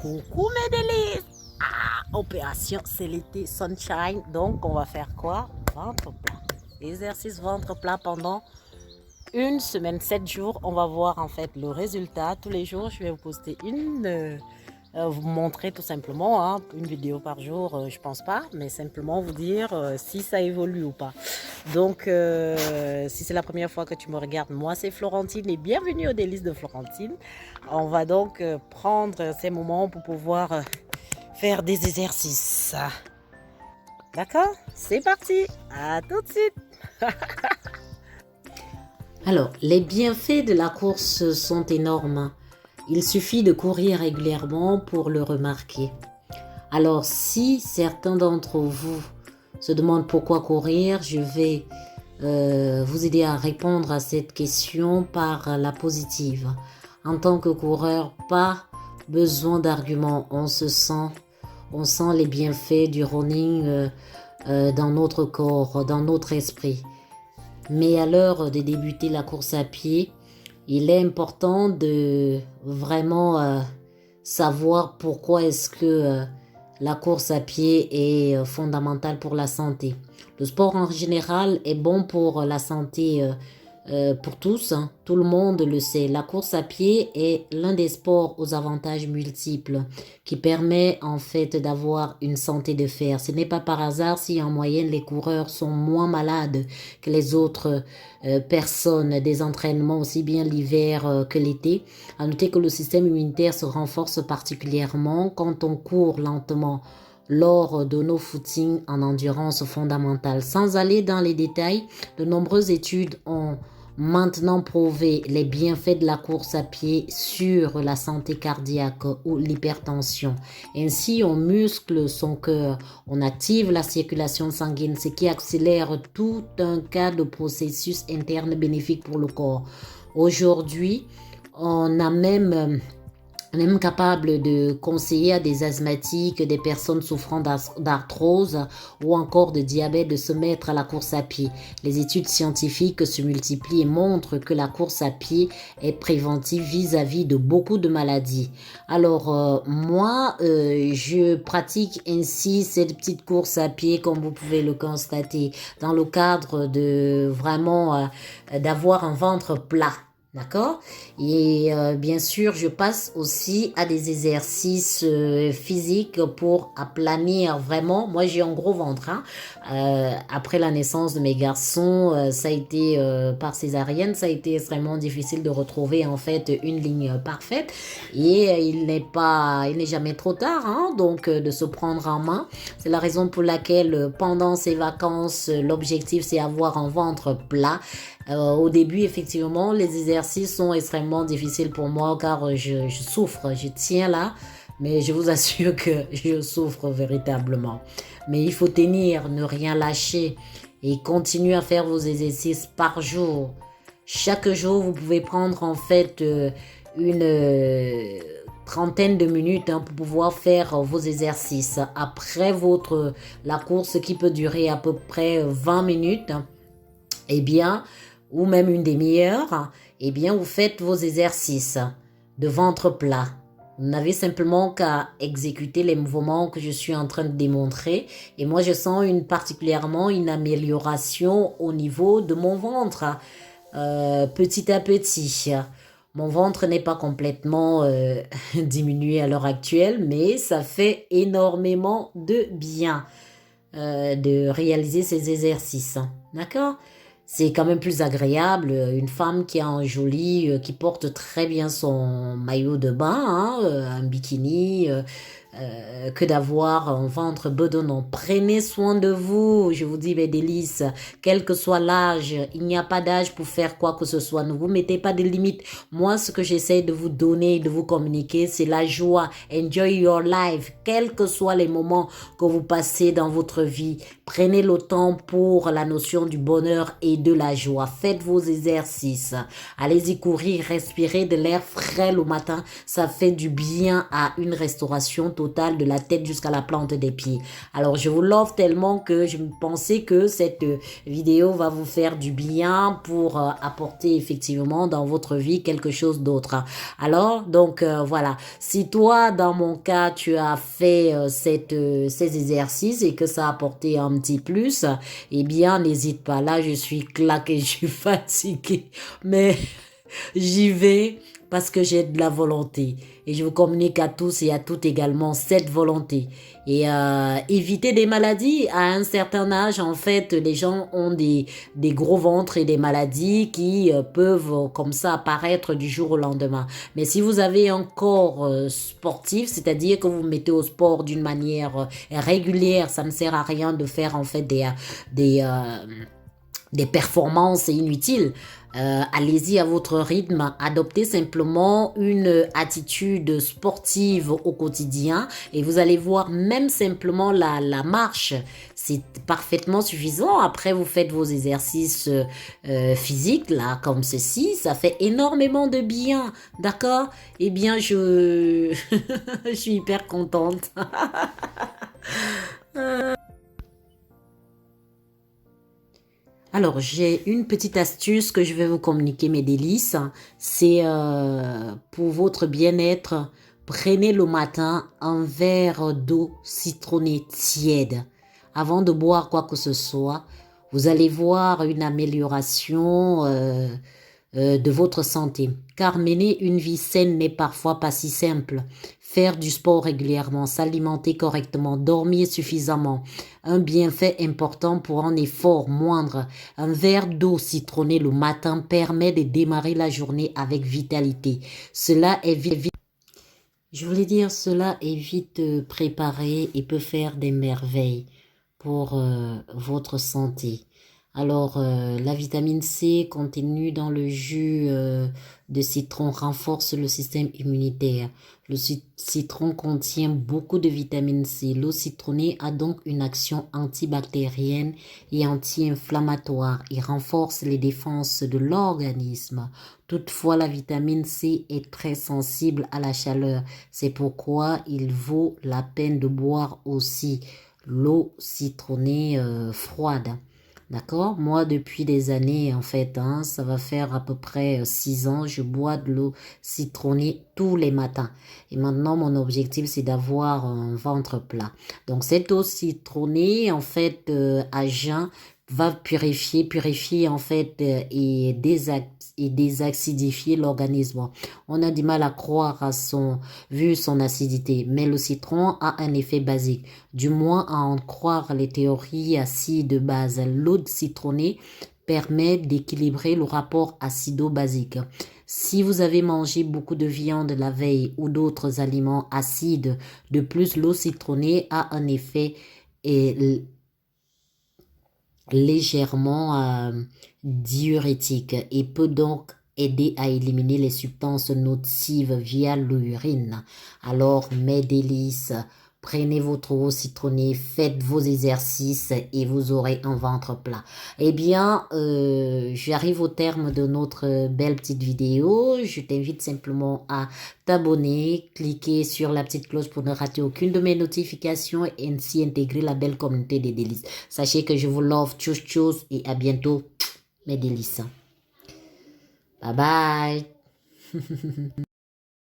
Coucou mes délices. Opération c'est l'été sunshine. Donc on va faire quoi? Ventre plat. Exercice ventre plat pendant une semaine, 7 jours. On va voir en fait le résultat. Tous les jours, je vais vous poster vous montrer tout simplement une vidéo par jour, je pense pas, mais simplement vous dire si ça évolue ou pas. Donc, si c'est la première fois que tu me regardes, moi c'est Florentine et bienvenue aux délices de Florentine. On va donc prendre ces moments pour pouvoir faire des exercices. D'accord? C'est parti! À tout de suite! Alors, les bienfaits de la course sont énormes. Il suffit de courir régulièrement pour le remarquer. Alors, si certains d'entre vous se demandent pourquoi courir, je vais vous aider à répondre à cette question par la positive. En tant que coureur, pas besoin d'arguments. On sent les bienfaits du running dans notre corps, dans notre esprit. Mais à l'heure de débuter la course à pied, il est important de vraiment savoir pourquoi est-ce que la course à pied est fondamentale pour la santé. Le sport en général est bon pour la santé pour tous, hein. Tout le monde le sait. La course à pied est l'un des sports aux avantages multiples qui permet en fait d'avoir une santé de fer. Ce n'est pas par hasard si en moyenne les coureurs sont moins malades que les autres personnes des entraînements aussi bien l'hiver que l'été. À noter que le système immunitaire se renforce particulièrement quand on court lentement lors de nos footings en endurance fondamentale. Sans aller dans les détails, de nombreuses études ont maintenant prouvé les bienfaits de la course à pied sur la santé cardiaque ou l'hypertension. Ainsi, on muscle son cœur, on active la circulation sanguine, ce qui accélère tout un tas de processus internes bénéfiques pour le corps. Aujourd'hui, on est même capable de conseiller à des asthmatiques, des personnes souffrant d'arthrose ou encore de diabète de se mettre à la course à pied. Les études scientifiques se multiplient et montrent que la course à pied est préventive vis-à-vis de beaucoup de maladies. Alors, moi, je pratique ainsi cette petite course à pied, comme vous pouvez le constater, dans le cadre de vraiment d'avoir un ventre plat. D'accord? Et bien sûr, je passe aussi à des exercices physiques pour aplanir vraiment. Moi, j'ai un gros ventre. Après la naissance de mes garçons, ça a été par césarienne, ça a été extrêmement difficile de retrouver en fait une ligne parfaite. Et il n'est jamais trop tard, donc de se prendre en main. C'est la raison pour laquelle pendant ces vacances, l'objectif c'est avoir un ventre plat. Au début, effectivement, les exercices sont extrêmement difficiles pour moi car je souffre, je tiens là, mais je vous assure que je souffre véritablement. Mais il faut tenir, ne rien lâcher et continuer à faire vos exercices par jour. Chaque jour, vous pouvez prendre en fait une trentaine de minutes pour pouvoir faire vos exercices. Après la course qui peut durer à peu près 20 minutes, eh bien, ou même une demi-heure, eh bien, vous faites vos exercices de ventre plat. Vous n'avez simplement qu'à exécuter les mouvements que je suis en train de démontrer. Et moi, je sens particulièrement une amélioration au niveau de mon ventre, petit à petit. Mon ventre n'est pas complètement diminué à l'heure actuelle, mais ça fait énormément de bien de réaliser ces exercices. D'accord? C'est quand même plus agréable, une femme qui a un qui porte très bien son maillot de bain, un bikini, que d'avoir un ventre bedonnant. Prenez soin de vous, je vous dis mes délices, quel que soit l'âge, il n'y a pas d'âge pour faire quoi que ce soit. Ne vous mettez pas de limites. Moi, ce que j'essaie de vous donner, de vous communiquer, c'est la joie. Enjoy your life, quels que soient les moments que vous passez dans votre vie. Prenez le temps pour la notion du bonheur et de la joie. Faites vos exercices. Allez-y courir, respirez de l'air frais le matin. Ça fait du bien à une restauration totale totale de la tête jusqu'à la plante des pieds. Alors, je vous l'offre tellement que je pensais que cette vidéo va vous faire du bien pour apporter effectivement dans votre vie quelque chose d'autre. Alors, donc, voilà. Si toi, dans mon cas, tu as fait ces exercices et que ça a apporté un petit plus, eh bien, n'hésite pas. Là, je suis claquée, je suis fatiguée. Mais j'y vais parce que j'ai de la volonté. Et je vous communique à tous et à toutes également cette volonté. Et éviter des maladies. À un certain âge, en fait, les gens ont des gros ventres et des maladies qui peuvent comme ça apparaître du jour au lendemain. Mais si vous avez un corps sportif, c'est-à-dire que vous vous mettez au sport d'une manière régulière, ça ne sert à rien de faire en fait des performances inutiles. Allez-y à votre rythme, adoptez simplement une attitude sportive au quotidien et vous allez voir même simplement la marche, c'est parfaitement suffisant. Après, vous faites vos exercices physiques, là, comme ceci, ça fait énormément de bien, d'accord? Eh bien, je suis hyper contente. Alors, j'ai une petite astuce que je vais vous communiquer, mes délices. C'est pour votre bien-être. Prenez le matin un verre d'eau citronnée tiède. Avant de boire quoi que ce soit, vous allez voir une amélioration de votre santé. Car mener une vie saine n'est parfois pas si simple. Faire du sport régulièrement, s'alimenter correctement, dormir suffisamment, un bienfait important pour un effort moindre. Un verre d'eau citronnée le matin permet de démarrer la journée avec vitalité. Cela évite, je voulais dire, cela évite de préparer et peut faire des merveilles pour votre santé. Alors, la vitamine C contenue dans le jus de citron renforce le système immunitaire. Le citron contient beaucoup de vitamine C. L'eau citronnée a donc une action antibactérienne et anti-inflammatoire. Il renforce les défenses de l'organisme. Toutefois, la vitamine C est très sensible à la chaleur. C'est pourquoi il vaut la peine de boire aussi l'eau citronnée froide. D'accord? Moi, depuis des années, en fait, ça va faire à peu près 6 ans, je bois de l'eau citronnée tous les matins. Et maintenant, mon objectif, c'est d'avoir un ventre plat. Donc, cette eau citronnée, en fait, à jeun, va purifier en fait et désacidifier l'organisme. On a du mal à croire à vu son acidité, mais le citron a un effet basique. Du moins à en croire les théories acides de base. L'eau citronnée permet d'équilibrer le rapport acido-basique. Si vous avez mangé beaucoup de viande la veille ou d'autres aliments acides, de plus l'eau citronnée a un effet légèrement diurétique et peut donc aider à éliminer les substances nocives via l'urine. Alors, mes délices, prenez votre eau citronnée, faites vos exercices et vous aurez un ventre plat. Eh bien, j'arrive au terme de notre belle petite vidéo. Je t'invite simplement à t'abonner, cliquer sur la petite cloche pour ne rater aucune de mes notifications et ainsi intégrer la belle communauté des délices. Sachez que je vous love, tchuss tchuss et à bientôt, mes délices. Bye bye.